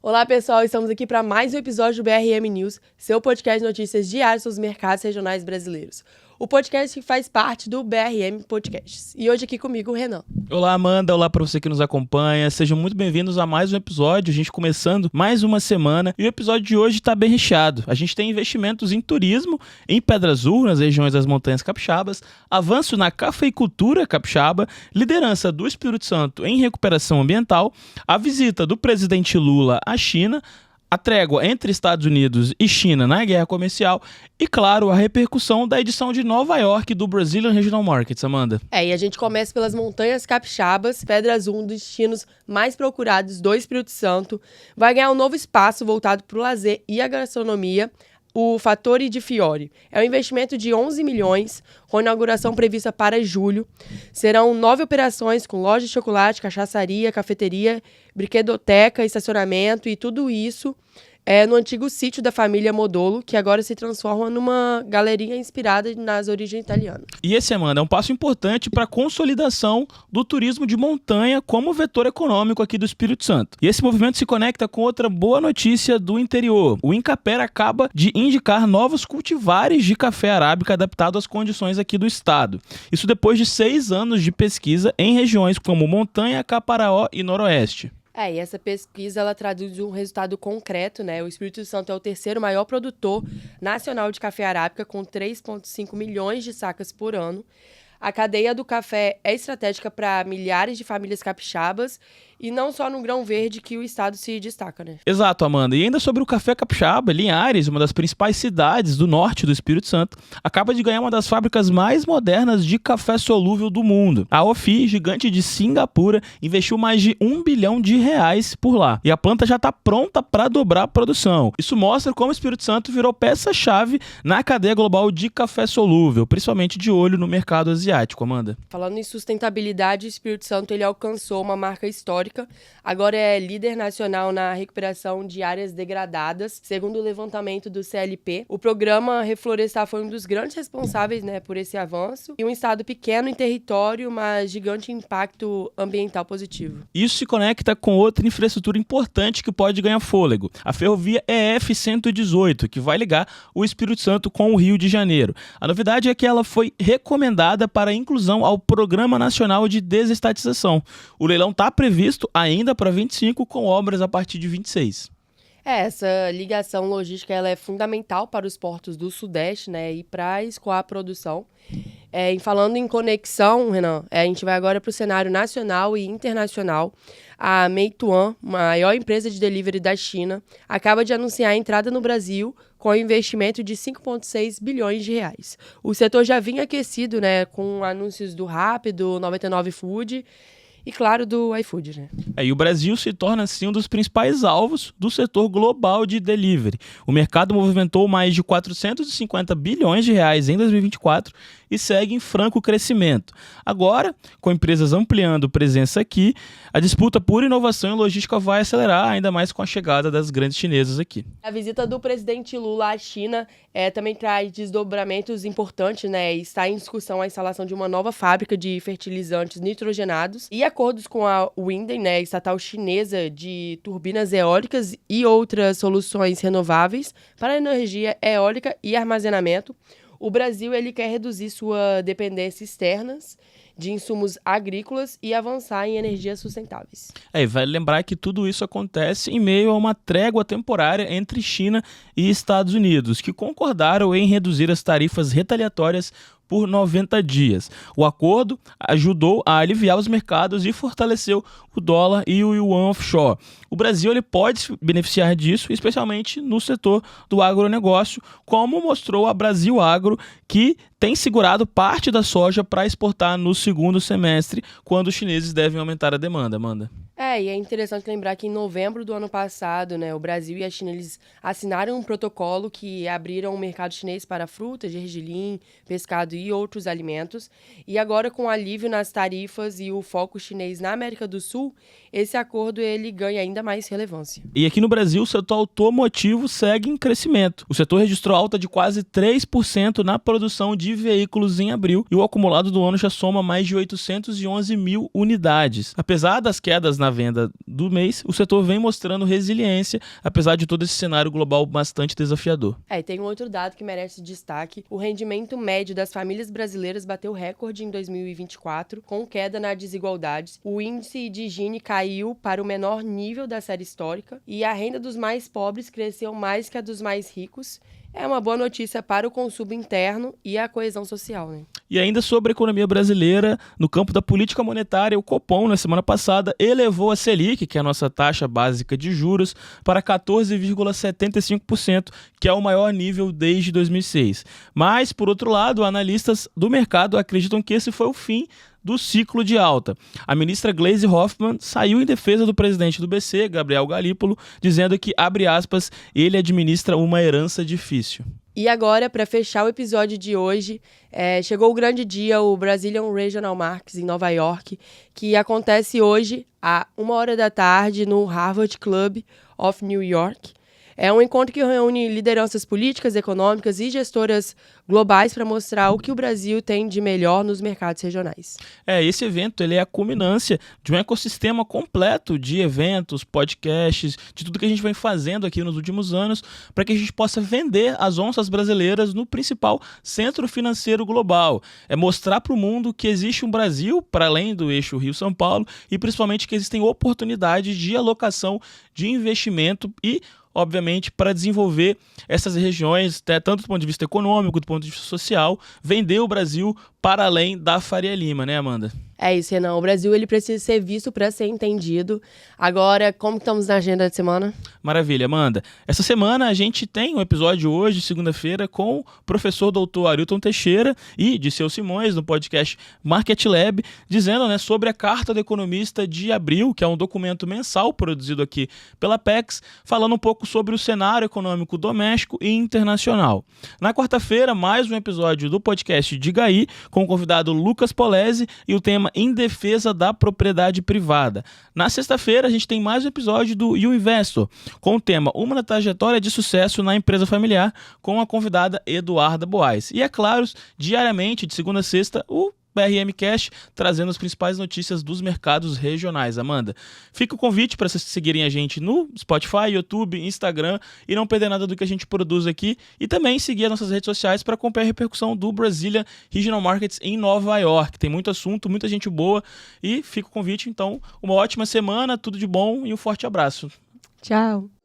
Olá pessoal, estamos aqui para mais um episódio do BRM News, seu podcast de notícias diárias sobre os mercados regionais brasileiros. O podcast que faz parte do BRM Podcasts. E hoje aqui comigo o Renan. Olá Amanda, olá para você que nos acompanha, sejam muito bem-vindos a mais um episódio, a gente começando mais uma semana e o episódio de hoje está bem recheado. A gente tem investimentos em turismo, em Pedra Azul, nas regiões das Montanhas Capixabas, avanço na cafeicultura capixaba, liderança do Espírito Santo em recuperação ambiental, a visita do presidente Lula à China, a trégua entre Estados Unidos e China na guerra comercial e, claro, a repercussão da edição de Nova York do Brazilian Regional Markets, Amanda. E a gente começa pelas Montanhas Capixabas. Pedra Azul, um dos destinos mais procurados do Espírito Santo, vai ganhar um novo espaço voltado para o lazer e a gastronomia, o Fattori di Fiori. É um investimento de 11 milhões, com inauguração prevista para julho. Serão 9 operações com loja de chocolate, cachaçaria, cafeteria, brinquedoteca, estacionamento e tudo isso no antigo sítio da família Modolo, que agora se transforma numa galeria inspirada nas origens italianas. E esse, Amanda, é um passo importante para a consolidação do turismo de montanha como vetor econômico aqui do Espírito Santo. E esse movimento se conecta com outra boa notícia do interior. O Incapera acaba de indicar novos cultivares de café arábica adaptado às condições aqui do estado. Isso depois de 6 anos de pesquisa em regiões como Montanha, Caparaó e Noroeste. E essa pesquisa ela traduz um resultado concreto, né? O Espírito Santo é o terceiro maior produtor nacional de café arábica, com 3,5 milhões de sacas por ano. A cadeia do café é estratégica para milhares de famílias capixabas e não só no Grão Verde que o estado se destaca, né? Exato, Amanda. E ainda sobre o café capixaba, Linhares, uma das principais cidades do norte do Espírito Santo, acaba de ganhar uma das fábricas mais modernas de café solúvel do mundo. A OFI, gigante de Singapura, investiu mais de R$1 bilhão por lá. E a planta já está pronta para dobrar a produção. Isso mostra como o Espírito Santo virou peça-chave na cadeia global de café solúvel, principalmente de olho no mercado asiático, Amanda. Falando em sustentabilidade, o Espírito Santo ele alcançou uma marca histórica. Agora é líder nacional na recuperação de áreas degradadas, segundo o levantamento do CLP. O programa Reflorestar foi um dos grandes responsáveis, né, por esse avanço. E um estado pequeno em território, mas gigante impacto ambiental positivo. Isso se conecta com outra infraestrutura importante que pode ganhar fôlego. A ferrovia EF-118, que vai ligar o Espírito Santo com o Rio de Janeiro. A novidade é que ela foi recomendada para inclusão ao Programa Nacional de Desestatização. O leilão está previsto ainda para 25, com obras a partir de 26. Essa ligação logística ela é fundamental para os portos do Sudeste, né, e para escoar a produção. E falando em conexão, Renan, a gente vai agora para o cenário nacional e internacional. A Meituan, maior empresa de delivery da China, acaba de anunciar a entrada no Brasil com um investimento de 5,6 bilhões de reais. O setor já vinha aquecido, né, com anúncios do Rappi, do 99 Food e, claro, do iFood, né? E o Brasil se torna, assim, um dos principais alvos do setor global de delivery. O mercado movimentou mais de 450 bilhões de reais em 2024 e segue em franco crescimento. Agora, com empresas ampliando presença aqui, a disputa por inovação e logística vai acelerar, ainda mais com a chegada das grandes chinesas aqui. A visita do presidente Lula à China também traz desdobramentos importantes, né? Está em discussão a instalação de uma nova fábrica de fertilizantes nitrogenados e acordos com a Winden, né, estatal chinesa de turbinas eólicas e outras soluções renováveis para energia eólica e armazenamento. O Brasil ele quer reduzir sua dependência externa de insumos agrícolas e avançar em energias sustentáveis. Vale lembrar que tudo isso acontece em meio a uma trégua temporária entre China e Estados Unidos, que concordaram em reduzir as tarifas retaliatórias por 90 dias. O acordo ajudou a aliviar os mercados e fortaleceu o dólar e o yuan offshore. O Brasil ele pode se beneficiar disso, especialmente no setor do agronegócio, como mostrou a Brasil Agro, que tem segurado parte da soja para exportar no segundo semestre, quando os chineses devem aumentar a demanda, Amanda. E é interessante lembrar que em novembro do ano passado, né, o Brasil e a China eles assinaram um protocolo que abriram o mercado chinês para frutas, gergelim, pescado e outros alimentos. E agora, com o alívio nas tarifas e o foco chinês na América do Sul, esse acordo ele ganha ainda mais relevância. E aqui no Brasil, o setor automotivo segue em crescimento. O setor registrou alta de quase 3% na produção de veículos em abril e o acumulado do ano já soma mais de 811 mil unidades. Apesar das quedas na na venda do mês, o setor vem mostrando resiliência, apesar de todo esse cenário global bastante desafiador. E tem um outro dado que merece destaque. O rendimento médio das famílias brasileiras bateu recorde em 2024, com queda nas desigualdades. O índice de Gini caiu para o menor nível da série histórica e a renda dos mais pobres cresceu mais que a dos mais ricos. É uma boa notícia para o consumo interno e a coesão social, né? E ainda sobre a economia brasileira, no campo da política monetária, o Copom, na semana passada, elevou a Selic, que é a nossa taxa básica de juros, para 14,75%, que é o maior nível desde 2006. Mas, por outro lado, analistas do mercado acreditam que esse foi o fim do ciclo de alta. A ministra Gleisi Hoffmann saiu em defesa do presidente do BC, Gabriel Galípolo, dizendo que, abre aspas, ele administra uma herança difícil. E agora, para fechar o episódio de hoje, chegou o grande dia, o Brazilian Regional Markets em Nova York, que acontece hoje, às 1h da tarde, no Harvard Club of New York. É um encontro que reúne lideranças políticas, econômicas e gestoras globais para mostrar o que o Brasil tem de melhor nos mercados regionais. Esse evento ele é a culminância de um ecossistema completo de eventos, podcasts, de tudo que a gente vem fazendo aqui nos últimos anos para que a gente possa vender as onças brasileiras no principal centro financeiro global. É mostrar para o mundo que existe um Brasil para além do eixo Rio-São Paulo e principalmente que existem oportunidades de alocação de investimento e obviamente, para desenvolver essas regiões, tanto do ponto de vista econômico, do ponto de vista social, vender o Brasil para além da Faria Lima, né, Amanda? É isso, Renan. O Brasil ele precisa ser visto para ser entendido. Agora, como estamos na agenda de semana? Maravilha, Amanda. Essa semana a gente tem um episódio hoje, segunda-feira, com o professor doutor Arilton Teixeira e Disseu Simões, no podcast Market Lab, dizendo, né, sobre a Carta do Economista de abril, que é um documento mensal produzido aqui pela Apex, falando um pouco sobre o cenário econômico doméstico e internacional. Na quarta-feira, mais um episódio do podcast Diga Aí, com o convidado Lucas Polese e o tema Em Defesa da Propriedade Privada. Na sexta-feira, a gente tem mais um episódio do You Investor, com o tema Uma Trajetória de Sucesso na Empresa Familiar, com a convidada Eduarda Boaz. E, é claro, diariamente, de segunda a sexta, o BRM Cast, trazendo as principais notícias dos mercados regionais. Amanda, fica o convite para vocês seguirem a gente no Spotify, YouTube, Instagram e não perder nada do que a gente produz aqui e também seguir as nossas redes sociais para acompanhar a repercussão do Brazilian Regional Markets em Nova York. Tem muito assunto, muita gente boa e fica o convite, então, uma ótima semana, tudo de bom e um forte abraço. Tchau!